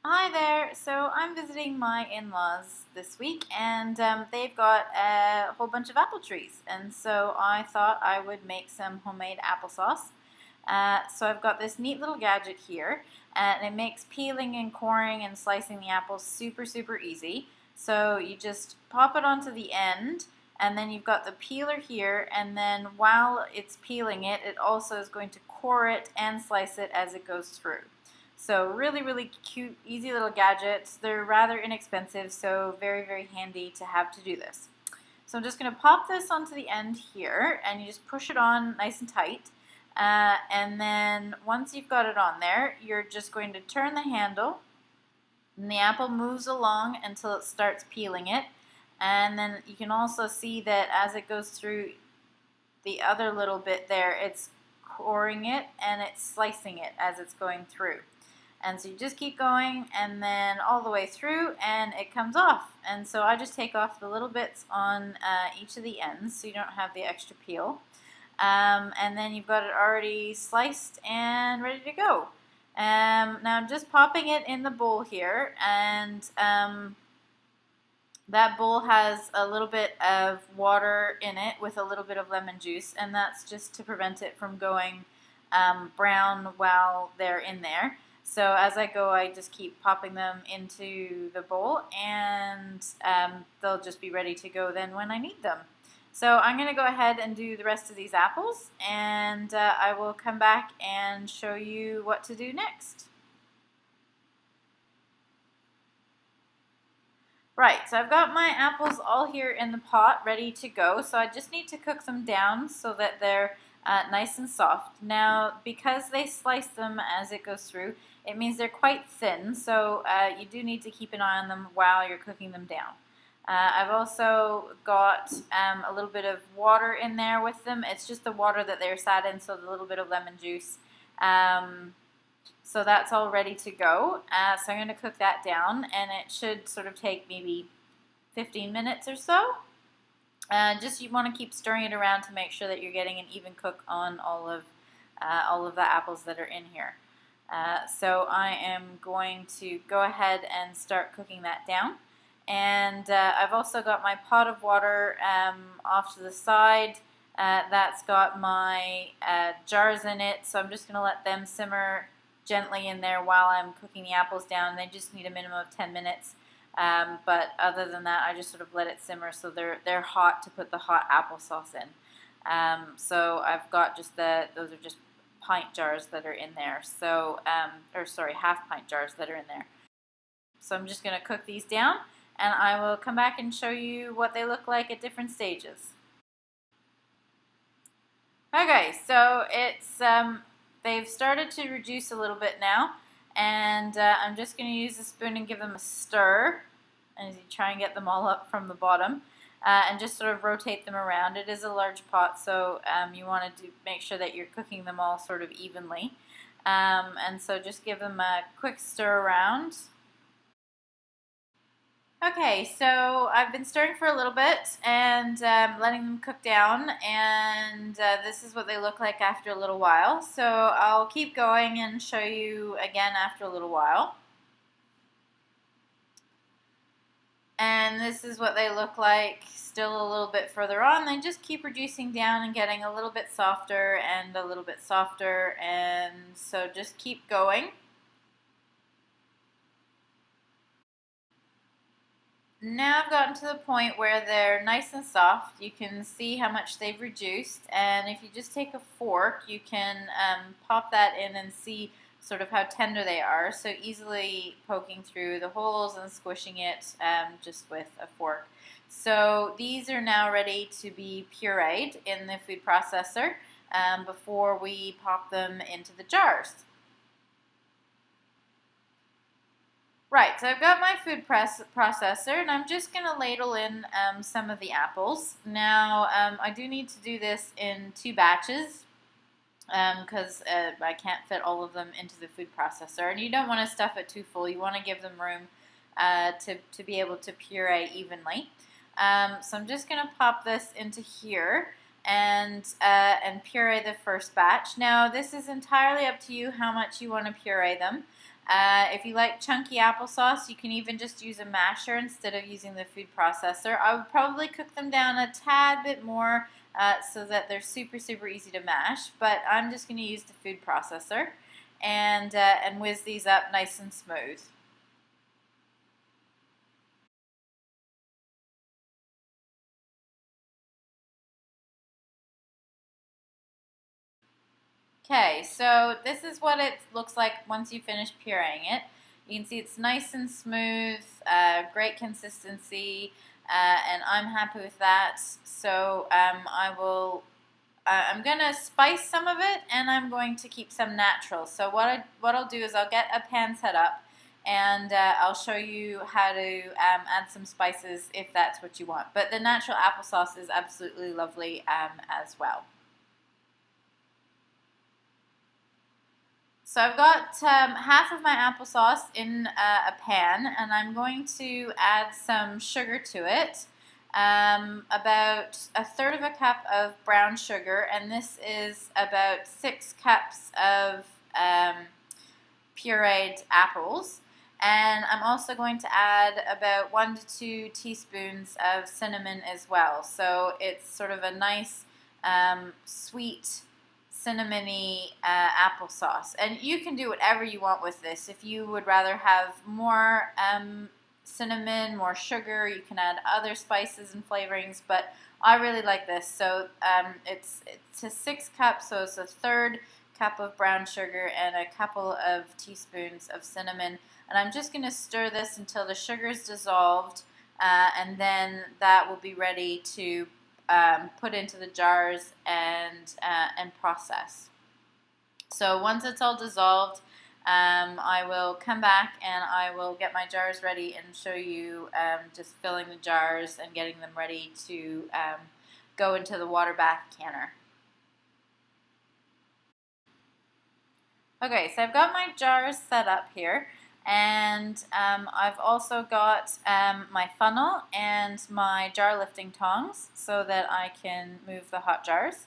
Hi there. So I'm visiting my in-laws this week, and they've got a whole bunch of apple trees, and so I thought I would make some homemade applesauce. So I've got this neat little gadget here, and it makes peeling and coring and slicing the apples super, super easy. So you just pop it onto the end, and then you've got the peeler here, and then while it's peeling it, it also is going to core it and slice it as it goes through. So really, really cute, easy little gadgets. They're rather inexpensive, so very, very handy to have to do this. So I'm just going to pop this onto the end here, and you just push it on nice and tight. And then once you've got it on there, you're just going to turn the handle, and the apple moves along until it starts peeling it. And then you can also see that as it goes through the other little bit there, it's coring it and it's slicing it as it's going through. And so you just keep going and then all the way through and it comes off. And so I just take off the little bits on each of the ends so you don't have the extra peel. And then you've got it already sliced and ready to go. Now I'm just popping it in the bowl here, and that bowl has a little bit of water in it with a little bit of lemon juice, and that's just to prevent it from going brown while they're in there. So as I go, I just keep popping them into the bowl, and they'll just be ready to go then when I need them. So I'm going to go ahead and do the rest of these apples, and I will come back and show you what to do next. Right, so I've got my apples all here in the pot ready to go, so I just need to cook them down so that they're nice and soft. Now, because they slice them as it goes through, it means they're quite thin, so you do need to keep an eye on them while you're cooking them down. I've also got a little bit of water in there with them. It's just the water that they're sat in, so a little bit of lemon juice. So that's all ready to go. So I'm going to cook that down, and it should sort of take maybe 15 minutes or so. Just you want to keep stirring it around to make sure that you're getting an even cook on all of the apples that are in here. So I am going to go ahead and start cooking that down. And I've also got my pot of water off to the side. That's got my jars in it, so I'm just going to let them simmer gently in there while I'm cooking the apples down. They just need a minimum of 10 minutes. But other than that, I just sort of let it simmer so they're hot to put the hot applesauce in. So I've got just those are just pint jars that are in there. So, or sorry, half pint jars that are in there. So I'm just going to cook these down, and I will come back and show you what they look like at different stages. Okay, so it's they've started to reduce a little bit now, and I'm just going to use a spoon and give them a stir as you try and get them all up from the bottom, and just sort of rotate them around. It is a large pot, so you want to make sure that you're cooking them all sort of evenly, and so just give them a quick stir around. Okay, so I've been stirring for a little bit and letting them cook down, and this is what they look like after a little while. So I'll keep going and show you again after a little while. And this is what they look like still a little bit further on. They just keep reducing down and getting a little bit softer and a little bit softer, and so just keep going. Now I've gotten to the point where they're nice and soft. You can see how much they've reduced, and if you just take a fork, you can pop that in and see sort of how tender they are, so easily poking through the holes and squishing it just with a fork. So these are now ready to be pureed in the food processor before we pop them into the jars. Right, so I've got my food processor, and I'm just going to ladle in some of the apples. Now, I do need to do this in 2 batches because I can't fit all of them into the food processor. And you don't want to stuff it too full. You want to give them room to be able to puree evenly. So I'm just going to pop this into here and puree the first batch. Now, this is entirely up to you how much you want to puree them. If you like chunky applesauce, you can even just use a masher instead of using the food processor. I would probably cook them down a tad bit more so that they're super, super easy to mash, but I'm just going to use the food processor and whiz these up nice and smooth. Okay, so this is what it looks like once you finish pureeing it. You can see it's nice and smooth, great consistency, and I'm happy with that. So I'm gonna spice some of it, and I'm going to keep some natural. So what I'll do is I'll get a pan set up, and I'll show you how to add some spices if that's what you want. But the natural applesauce is absolutely lovely as well. So I've got half of my applesauce in a pan, and I'm going to add some sugar to it. About a third of a cup of brown sugar, and this is about 6 cups of pureed apples. And I'm also going to add about 1 to 2 teaspoons of cinnamon as well. So it's sort of a nice sweet cinnamony applesauce. And you can do whatever you want with this. If you would rather have more cinnamon, more sugar, you can add other spices and flavorings, but I really like this. So it's a 6 cups, so it's a third cup of brown sugar and a couple of teaspoons of cinnamon. And I'm just going to stir this until the sugar is dissolved, and then that will be ready to put into the jars and process. So once it's all dissolved, I will come back and I will get my jars ready and show you just filling the jars and getting them ready to go into the water bath canner. Okay, so I've got my jars set up here, and I've also got my funnel and my jar lifting tongs so that I can move the hot jars,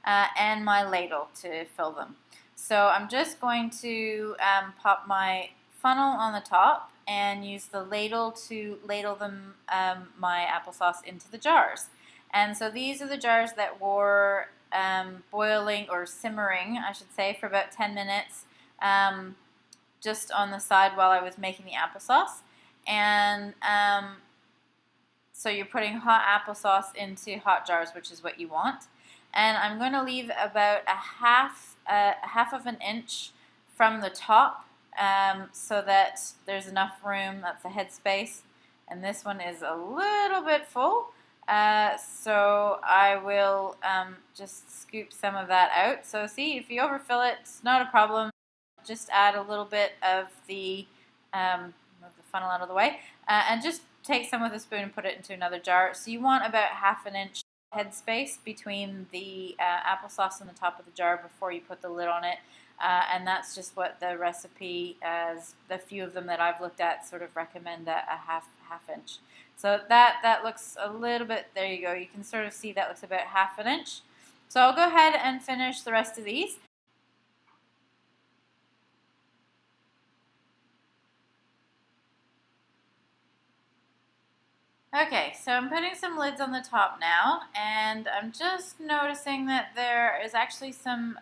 and my ladle to fill them. So I'm just going to pop my funnel on the top and use the ladle to ladle them, my applesauce into the jars. And so these are the jars that were boiling or simmering, I should say, for about 10 minutes just on the side while I was making the applesauce. And so you're putting hot applesauce into hot jars, which is what you want. And I'm going to leave about a half of an inch from the top so that there's enough room. That's the head space. And this one is a little bit full. So I will just scoop some of that out. So see, if you overfill it, it's not a problem. Just add a little bit of move the funnel out of the way, and just take some with a spoon and put it into another jar. So you want about half an inch head space between the applesauce and the top of the jar before you put the lid on it. And that's just what the recipe, as the few of them that I've looked at, sort of recommend a half inch. So that looks a little bit, there you go. You can sort of see that looks about half an inch. So I'll go ahead and finish the rest of these. Okay, so I'm putting some lids on the top now, and I'm just noticing that there is actually some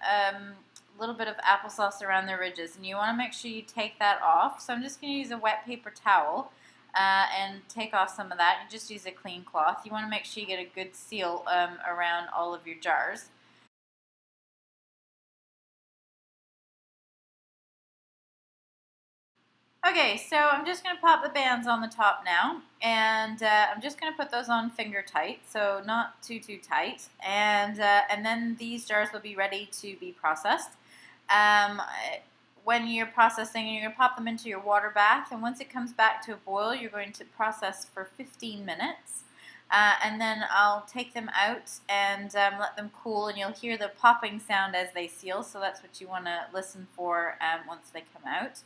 little bit of applesauce around the ridges, and you want to make sure you take that off. So I'm just going to use a wet paper towel and take off some of that. You just use a clean cloth. You want to make sure you get a good seal around all of your jars. Okay, so I'm just going to pop the bands on the top now, and I'm just going to put those on finger tight, so not too tight, and then these jars will be ready to be processed. When you're processing, you're going to pop them into your water bath, and once it comes back to a boil, you're going to process for 15 minutes, and then I'll take them out and let them cool, and you'll hear the popping sound as they seal, so that's what you want to listen for once they come out.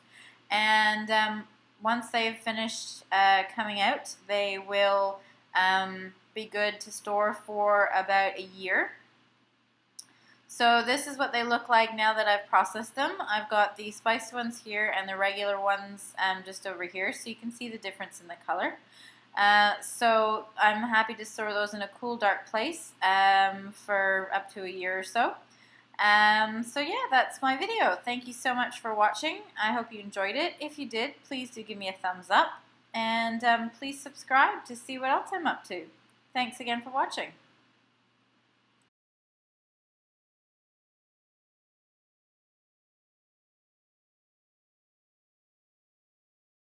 And once they've finished coming out, they will be good to store for about a year. So this is what they look like now that I've processed them. I've got the spiced ones here and the regular ones just over here, so you can see the difference in the color. So I'm happy to store those in a cool, dark place for up to a year or so. So yeah, that's my video. Thank you so much for watching. I hope you enjoyed it. If you did, please do give me a thumbs up. And please subscribe to see what else I'm up to. Thanks again for watching.